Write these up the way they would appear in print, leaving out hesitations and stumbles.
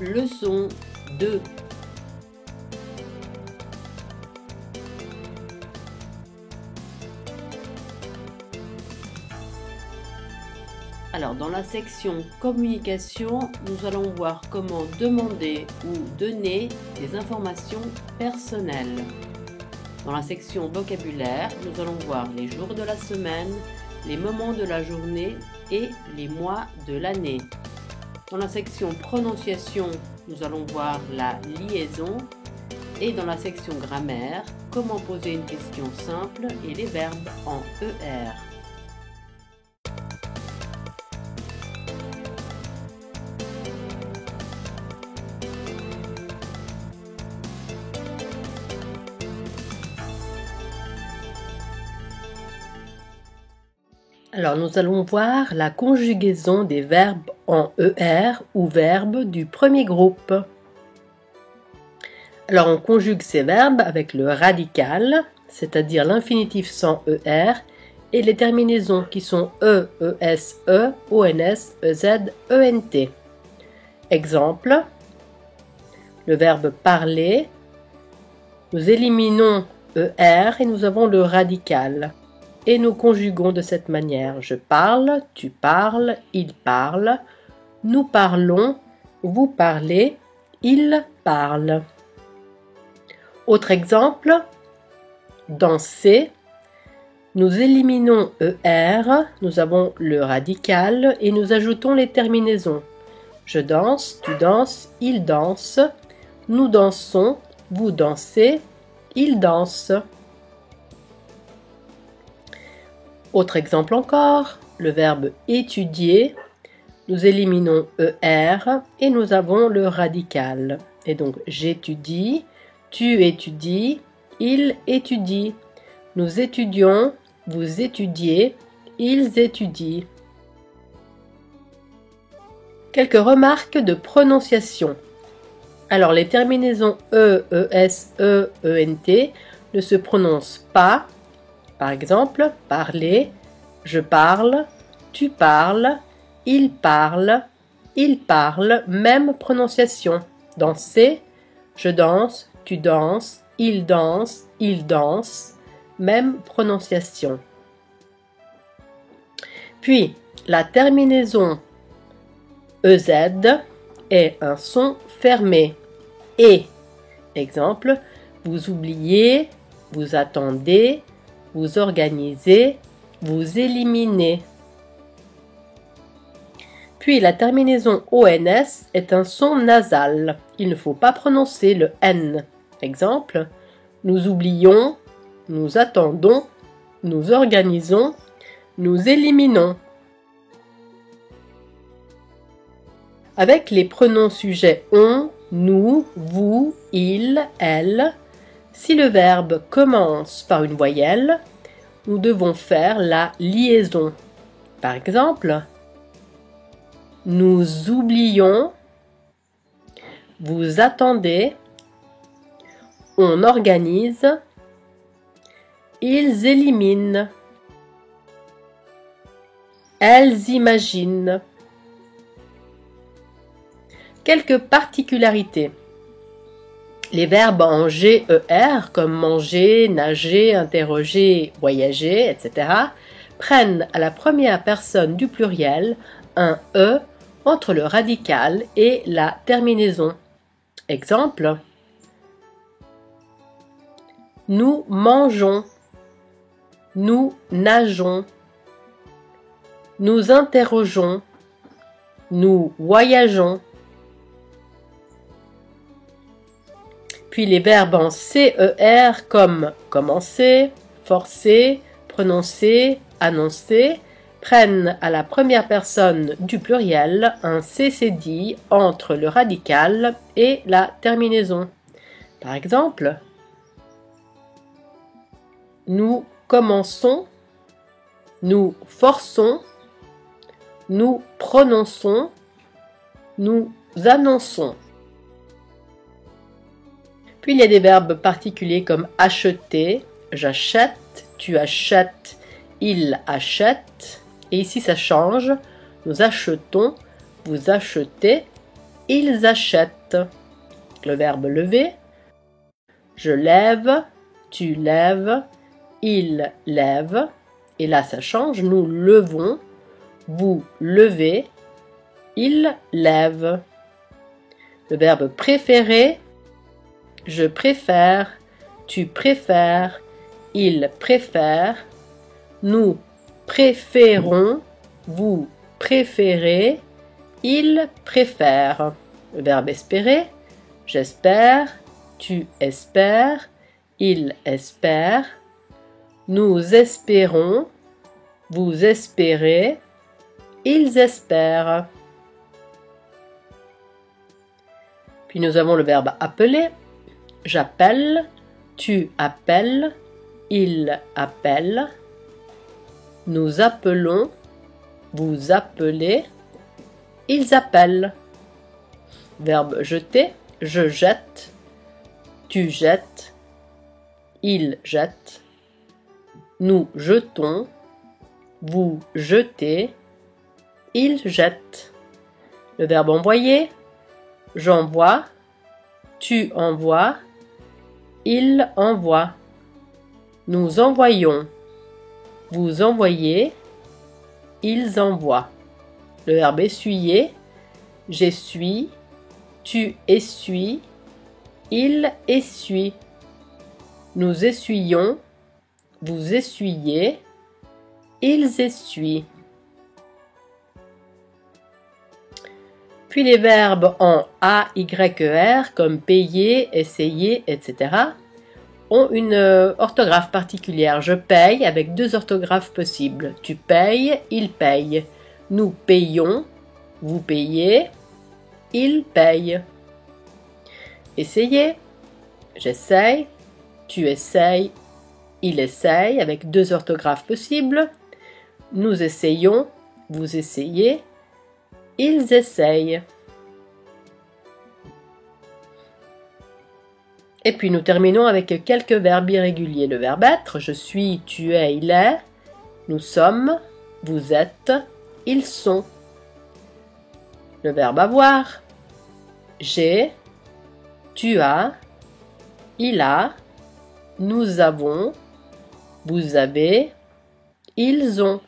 Leçon 2. Alors, dans la section communication, nous allons voir comment demander ou donner des informations personnelles. Dans la section vocabulaire, nous allons voir les jours de la semaine, les moments de la journée et les mois de l'année. Dans la section prononciation, nous allons voir la liaison. Et dans la section grammaire, comment poser une question simple et les verbes en ER. Alors, nous allons voir la conjugaison des verbes en ER ou verbes du premier groupe. Alors, on conjugue ces verbes avec le radical, c'est-à-dire l'infinitif sans ER, et les terminaisons qui sont E, ES, E, ONS, EZ, ENT. Exemple, le verbe parler, nous éliminons ER et nous avons le radical. Et nous conjuguons de cette manière. Je parle, tu parles, il parle, nous parlons, vous parlez, il parle. Autre exemple, danser, nous éliminons ER, nous avons le radical et nous ajoutons les terminaisons. Je danse, tu danses, il danse, nous dansons, vous dansez, il danse. Autre exemple encore, le verbe étudier, nous éliminons ER et nous avons le radical. Et donc j'étudie, tu étudies, il étudie, nous étudions, vous étudiez, ils étudient. Quelques remarques de prononciation. Alors les terminaisons E, ES, E, ENT ne se prononcent pas. Par exemple, parler, je parle, tu parles, il parle, même prononciation. Danser, je danse, tu danses, il danse, même prononciation. Puis, la terminaison EZ est un son fermé. Et, exemple, vous oubliez, vous attendez, vous organisez, vous éliminez. Puis la terminaison ONS est un son nasal. Il ne faut pas prononcer le N. Exemple, nous oublions, nous attendons, nous organisons, nous éliminons. Avec les pronoms sujets on, nous, vous, il, elle, si le verbe commence par une voyelle, nous devons faire la liaison. Par exemple, nous oublions, vous attendez, on organise, ils éliminent, elles imaginent. Quelques particularités. Les verbes en GER, comme manger, nager, interroger, voyager, etc., prennent à la première personne du pluriel un E entre le radical et la terminaison. Exemple, nous mangeons, nous nageons, nous interrogeons, nous voyageons. Puis les verbes en CER comme commencer, forcer, prononcer, annoncer prennent à la première personne du pluriel un CCD entre le radical et la terminaison. Par exemple, nous commençons, nous forçons, nous prononçons, nous annonçons. Puis il y a des verbes particuliers comme acheter, j'achète, tu achètes, il achète. Et ici ça change, nous achetons, vous achetez, ils achètent. Le verbe lever. Je lève, tu lèves, il lève. Et là, ça change. Nous levons, vous levez, il lève. Le verbe préférer. Je préfère, tu préfères, il préfère. Nous préférons, vous préférez, il préfère. Le verbe espérer. J'espère, tu espères, il espère. Nous espérons, vous espérez, ils espèrent. Puis nous avons le verbe appeler. J'appelle, tu appelles, il appelle. Nous appelons, vous appelez, ils appellent. Verbe jeter. Je jette, tu jettes, il jette. Nous jetons, vous jetez, il jette. Le verbe envoyer. J'envoie, tu envoies, il envoie. Nous envoyons, vous envoyez, ils envoient. Le verbe essuyer. J'essuie, tu essuies, il essuie. Nous essuyons, vous essuyez, ils essuient. Puis les verbes en A, Y, E, R, comme payer, essayer, etc., ont une orthographe particulière. Je paye avec deux orthographes possibles. Tu payes, il paye. Nous payons, vous payez, il paye. Essayer. J'essaye, tu essayes, il essaye avec deux orthographes possibles. Nous essayons, vous essayez, ils essayent. Et puis nous terminons avec quelques verbes irréguliers. Le verbe être. Je suis, tu es, il est. Nous sommes, vous êtes, ils sont. Le verbe avoir. J'ai, tu as, il a, nous avons, vous avez, ils ont.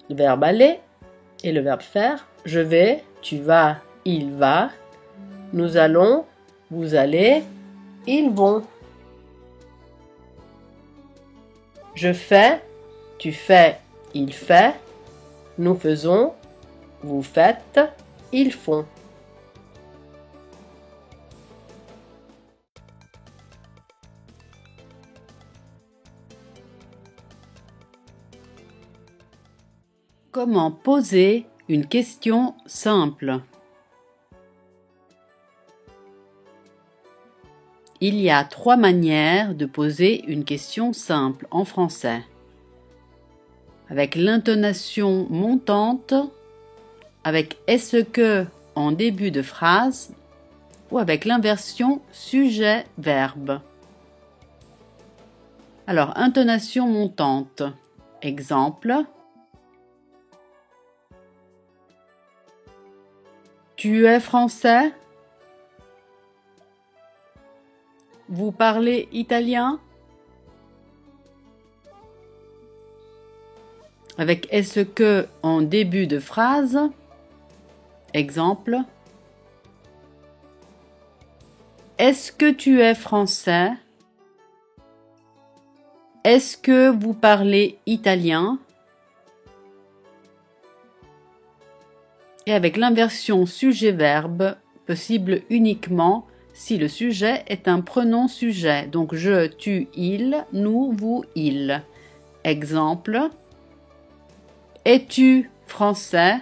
Le verbe aller et le verbe faire. Je vais, tu vas, il va. Nous allons, vous allez, ils vont. Je fais, tu fais, il fait. Nous faisons, vous faites, ils font. Comment poser une question simple? Il y a 3 manières de poser une question simple en français. Avec l'intonation montante, avec est-ce que en début de phrase ou avec l'inversion sujet-verbe. Alors, intonation montante. Exemple. Tu es français? Vous parlez italien? Avec est-ce que en début de phrase. Exemple. Est-ce que tu es français? Est-ce que vous parlez italien? Et avec l'inversion sujet-verbe, possible uniquement si le sujet est un pronom sujet. Donc je, tu, il, nous, vous, il. Exemple. Es-tu français?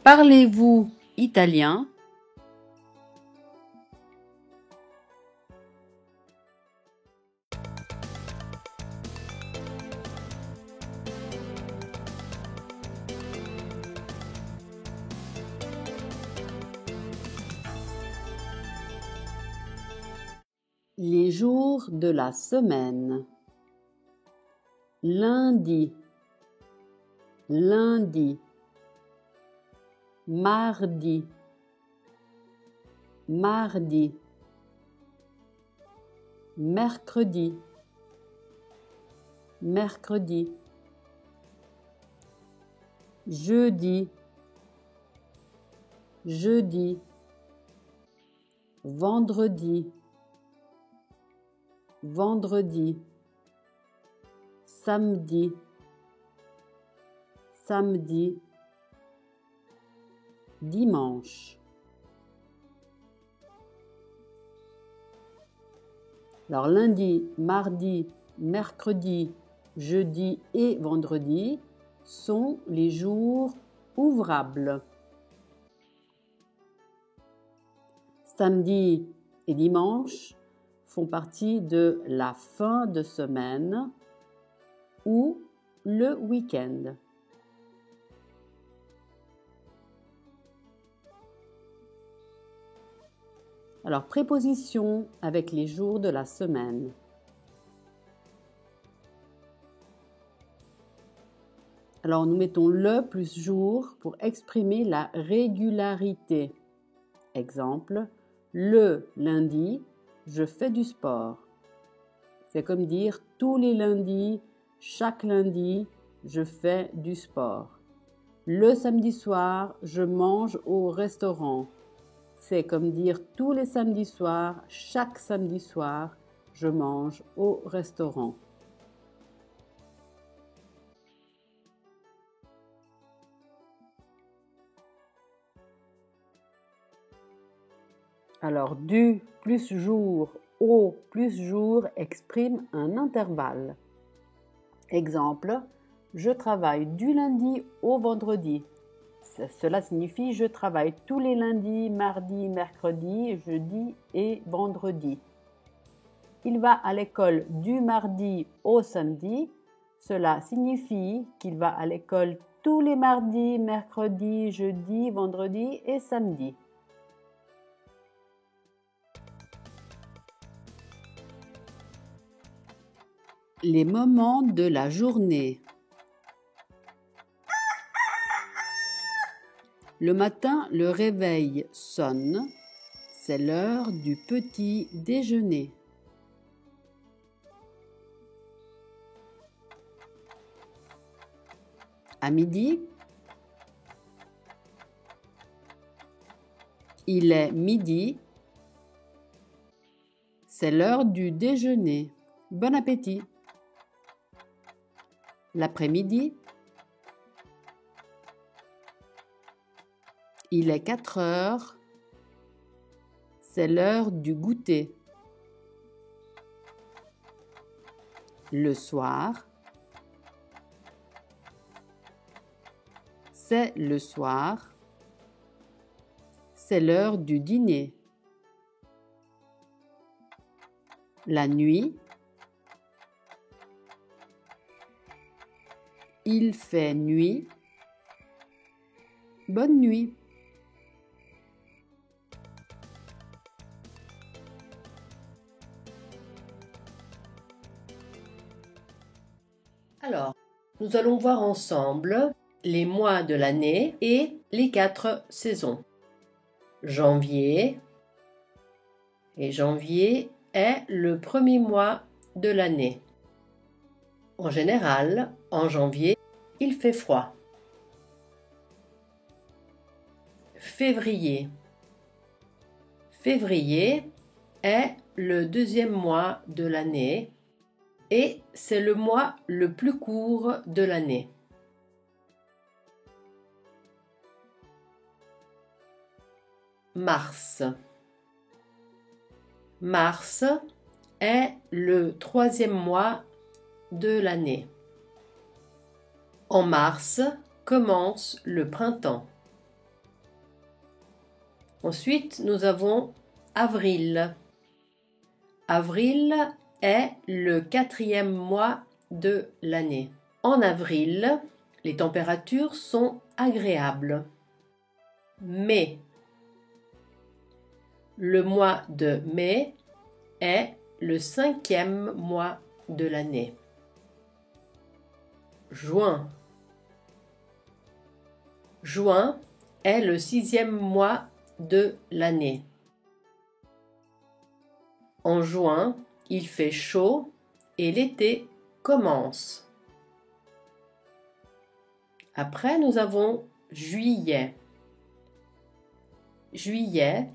Parlez-vous italien? Les jours de la semaine. Lundi, lundi, mardi, mardi, mercredi, mercredi, jeudi, jeudi, vendredi, vendredi, samedi, samedi, dimanche. Alors lundi, mardi, mercredi, jeudi et vendredi sont les jours ouvrables. Samedi et dimanche font partie de la fin de semaine ou le week-end. Alors, préposition avec les jours de la semaine. Alors, nous mettons le plus jour pour exprimer la régularité. Exemple, le lundi, je fais du sport. C'est comme dire tous les lundis, chaque lundi, je fais du sport. Le samedi soir, je mange au restaurant. C'est comme dire tous les samedis soirs, chaque samedi soir, je mange au restaurant. Alors, du plus jour au plus jour exprime un intervalle. Exemple, je travaille du lundi au vendredi. Cela signifie je travaille tous les lundis, mardis, mercredis, jeudi et vendredi. Il va à l'école du mardi au samedi. Cela signifie qu'il va à l'école tous les mardis, mercredis, jeudi, vendredi et samedi. Les moments de la journée. Le matin, le réveil sonne. C'est l'heure du petit déjeuner. À midi, il est midi. C'est l'heure du déjeuner. Bon appétit. L'après-midi, il est 4 heures, c'est l'heure du goûter. Le soir, c'est le soir, c'est l'heure du dîner. La nuit, il fait nuit. Bonne nuit. Alors, nous allons voir ensemble les mois de l'année et les 4 saisons. Janvier. Et janvier est le premier mois de l'année. En général, en janvier, il fait froid. Février. Février est le deuxième mois de l'année et c'est le mois le plus court de l'année. Mars. Mars est le troisième mois de l'année. En mars commence le printemps. Ensuite, nous avons avril. Avril est le quatrième mois de l'année. En avril, les températures sont agréables. Mai. Le mois de mai est le cinquième mois de l'année. Juin. Juin est le 6e mois de l'année. En juin, il fait chaud et l'été commence. Après, nous avons juillet. Juillet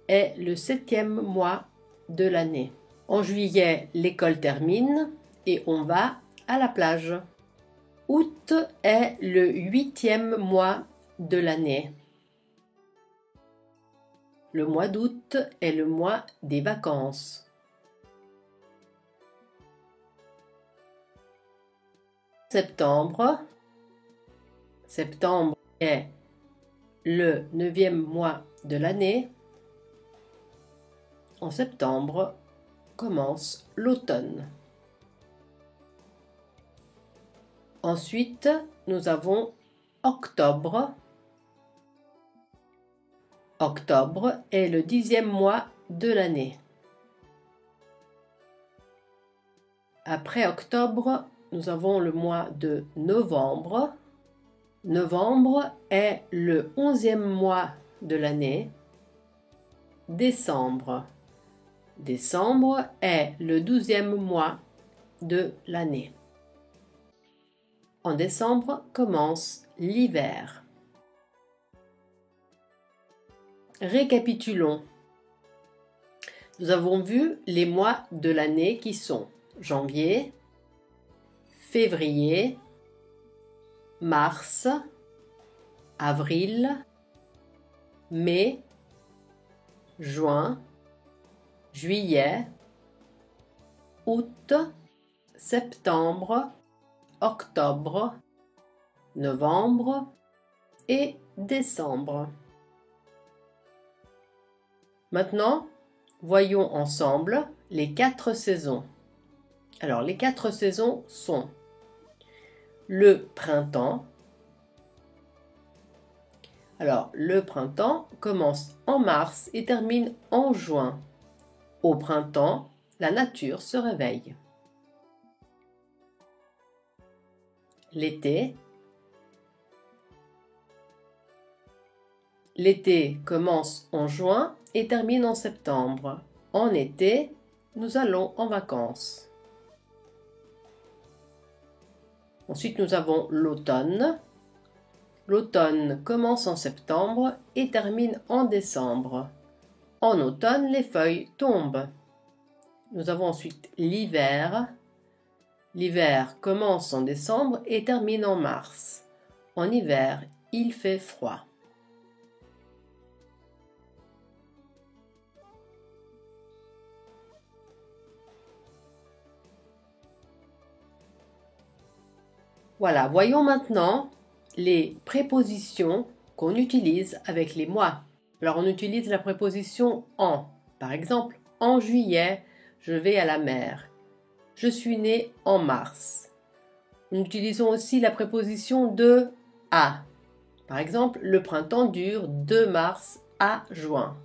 est le 7e mois de l'année. En juillet, l'école termine et on va à la plage. Août est le 8e mois de l'année. Le mois d'août est le mois des vacances. Septembre. Septembre est le 9e mois de l'année. En septembre commence l'automne. Ensuite, nous avons octobre. Octobre est le 10e mois de l'année. Après octobre, nous avons le mois de novembre. Novembre est le 11e mois de l'année. Décembre. Décembre est le 12e mois de l'année. En décembre commence l'hiver. Récapitulons. Nous avons vu les mois de l'année qui sont janvier, février, mars, avril, mai, juin, juillet, août, septembre, octobre, novembre et décembre. Maintenant, voyons ensemble les 4 saisons. Alors, les 4 saisons sont le printemps. Alors, le printemps commence en mars et termine en juin. Au printemps, la nature se réveille. L'été. L'été commence en juin et termine en septembre. En été, nous allons en vacances. Ensuite, nous avons l'automne. L'automne commence en septembre et termine en décembre. En automne, les feuilles tombent. Nous avons ensuite l'hiver. L'hiver commence en décembre et termine en mars. En hiver, il fait froid. Voilà, voyons maintenant les prépositions qu'on utilise avec les mois. Alors, on utilise la préposition en. Par exemple, en juillet, je vais à la mer. Je suis né en mars. Nous utilisons aussi la préposition de à. Par exemple, le printemps dure de mars à juin.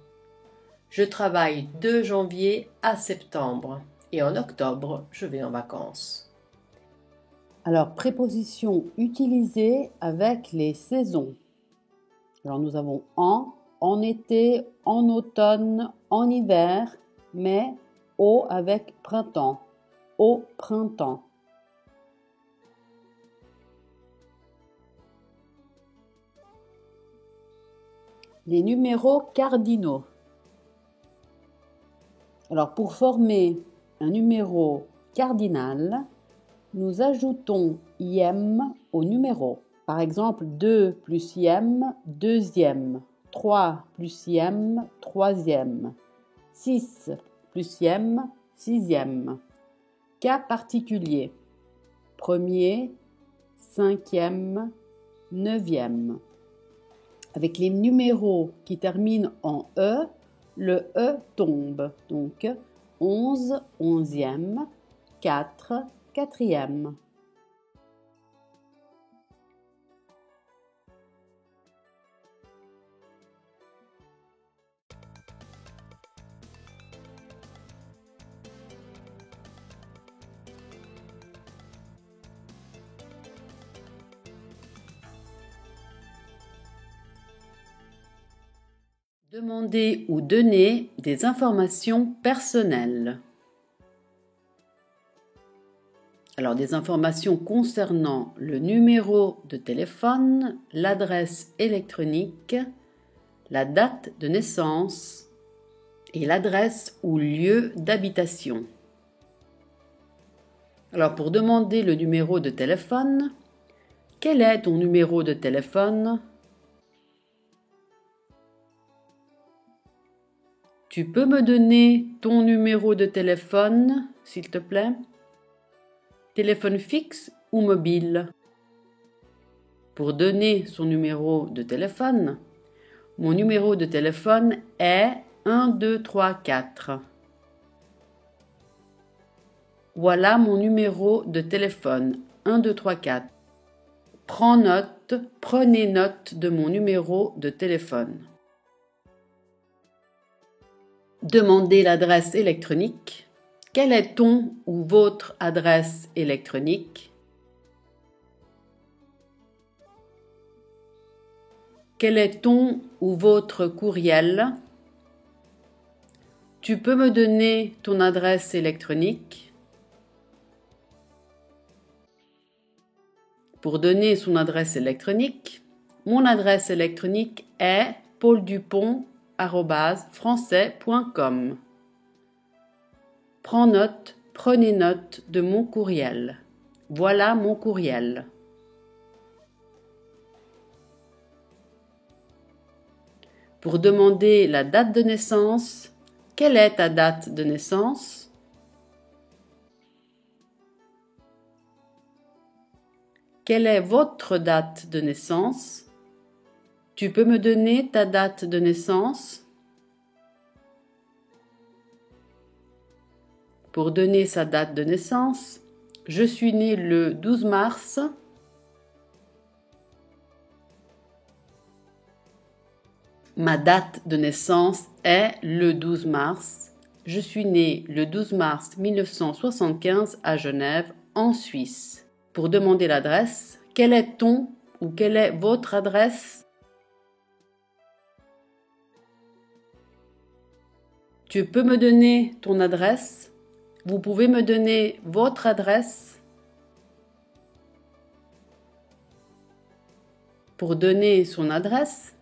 Je travaille de janvier à septembre. Et en octobre, je vais en vacances. Alors, prépositions utilisées avec les saisons. Alors, nous avons en été, en automne, en hiver, mais au avec printemps, au printemps. Les numéros cardinaux. Alors, pour former un numéro cardinal, nous ajoutons ième au numéro. Par exemple, 2 plus ième, deuxième. 3 plus ième, troisième. 6 plus ième, sixième. Cas particulier. Premier, cinquième, neuvième. Avec les numéros qui terminent en E, le E tombe. Donc, 11, onzième, 4, quatrième. Demander ou donner des informations personnelles. Alors, des informations concernant le numéro de téléphone, l'adresse électronique, la date de naissance et l'adresse ou lieu d'habitation. Alors, pour demander le numéro de téléphone, quel est ton numéro de téléphone? Tu peux me donner ton numéro de téléphone, s'il te plaît? Téléphone fixe ou mobile? Pour donner son numéro de téléphone, mon numéro de téléphone est 1, 2, 3, 4. Voilà mon numéro de téléphone, 1, 2, 3, 4. Prenez note de mon numéro de téléphone. Demandez l'adresse électronique. Quelle est ton ou votre adresse électronique? Quel est ton ou votre courriel? Tu peux me donner ton adresse électronique? Pour donner son adresse électronique, mon adresse électronique est pauldupont@français.com. Prenez note de mon courriel. Voilà mon courriel. Pour demander la date de naissance, quelle est ta date de naissance? Quelle est votre date de naissance? Tu peux me donner ta date de naissance? Pour donner sa date de naissance, je suis né le 12 mars. Ma date de naissance est le 12 mars. Je suis né le 12 mars 1975 à Genève, en Suisse. Pour demander l'adresse, quelle est ton ou quelle est votre adresse? Tu peux me donner ton adresse? Vous pouvez me donner votre adresse? Pour donner son adresse,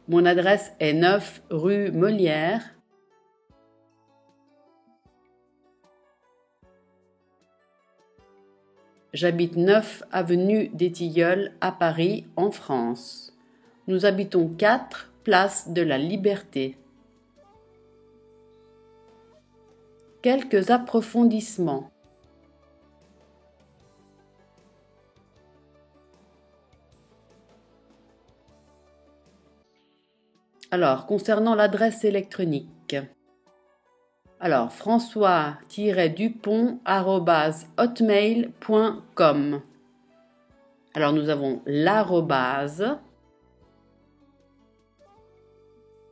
mon adresse est 9 rue Molière. J'habite 9 avenue des Tilleuls à Paris, en France. Nous habitons 4 place de la Liberté. Quelques approfondissements. Alors, concernant l'adresse électronique. Alors, françois-dupont@hotmail.com. Alors, nous avons l'arrobase,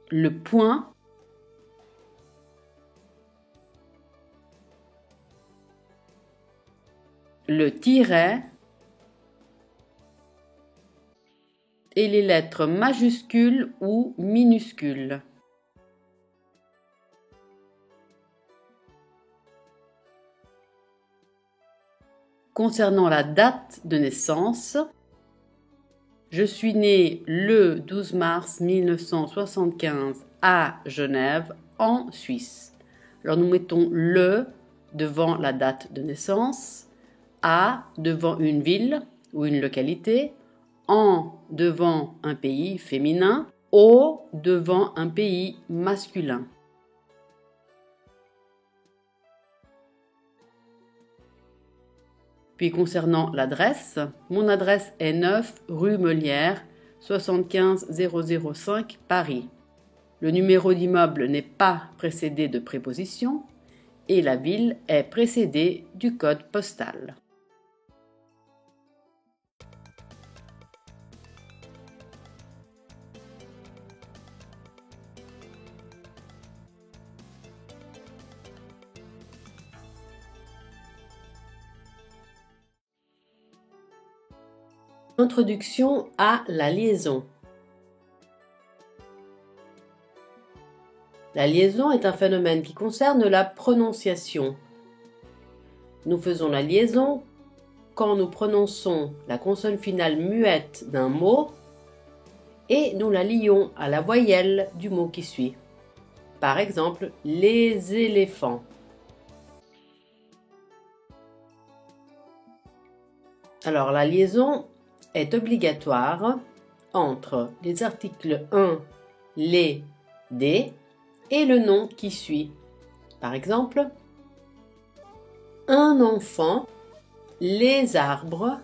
le point, le tiret et les lettres majuscules ou minuscules. Concernant la date de naissance, je suis né le 12 mars 1975 à Genève, en Suisse. Alors nous mettons le devant la date de naissance, à devant une ville ou une localité, en devant un pays féminin, au devant un pays masculin. Puis concernant l'adresse, mon adresse est 9 rue Molière, 75 005 Paris. Le numéro d'immeuble n'est pas précédé de préposition et la ville est précédée du code postal. Introduction à la liaison. La liaison est un phénomène qui concerne la prononciation. Nous faisons la liaison quand nous prononçons la consonne finale muette d'un mot et nous la lions à la voyelle du mot qui suit. Par exemple, les éléphants. Alors la liaison est obligatoire entre les articles 1, les, des et le nom qui suit. Par exemple, un enfant, les arbres,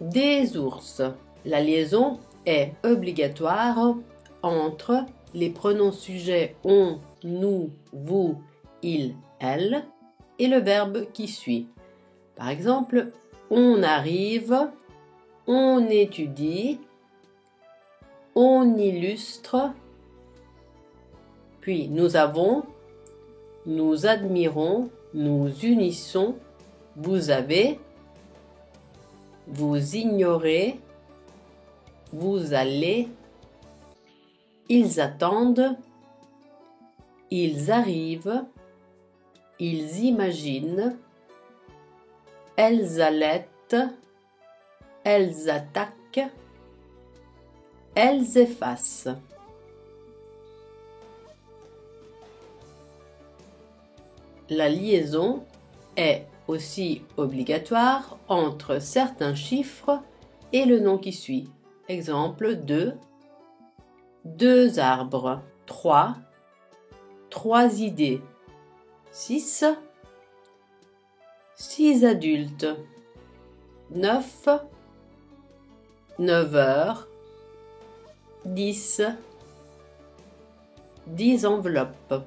des ours. La liaison est obligatoire entre les pronoms sujets on, nous, vous, il, elle et le verbe qui suit. Par exemple, on arrive, on étudie, on illustre, puis nous avons, nous admirons, nous unissons, vous avez, vous ignorez, vous allez, ils attendent, ils arrivent, ils imaginent, elles allaitent, elles attaquent, elles effacent. La liaison est aussi obligatoire entre certains chiffres et le nom qui suit. Exemple 2, 2 arbres, 3, 3 idées, 6, 6 adultes, 9, 9 heures, 10, 10 enveloppes.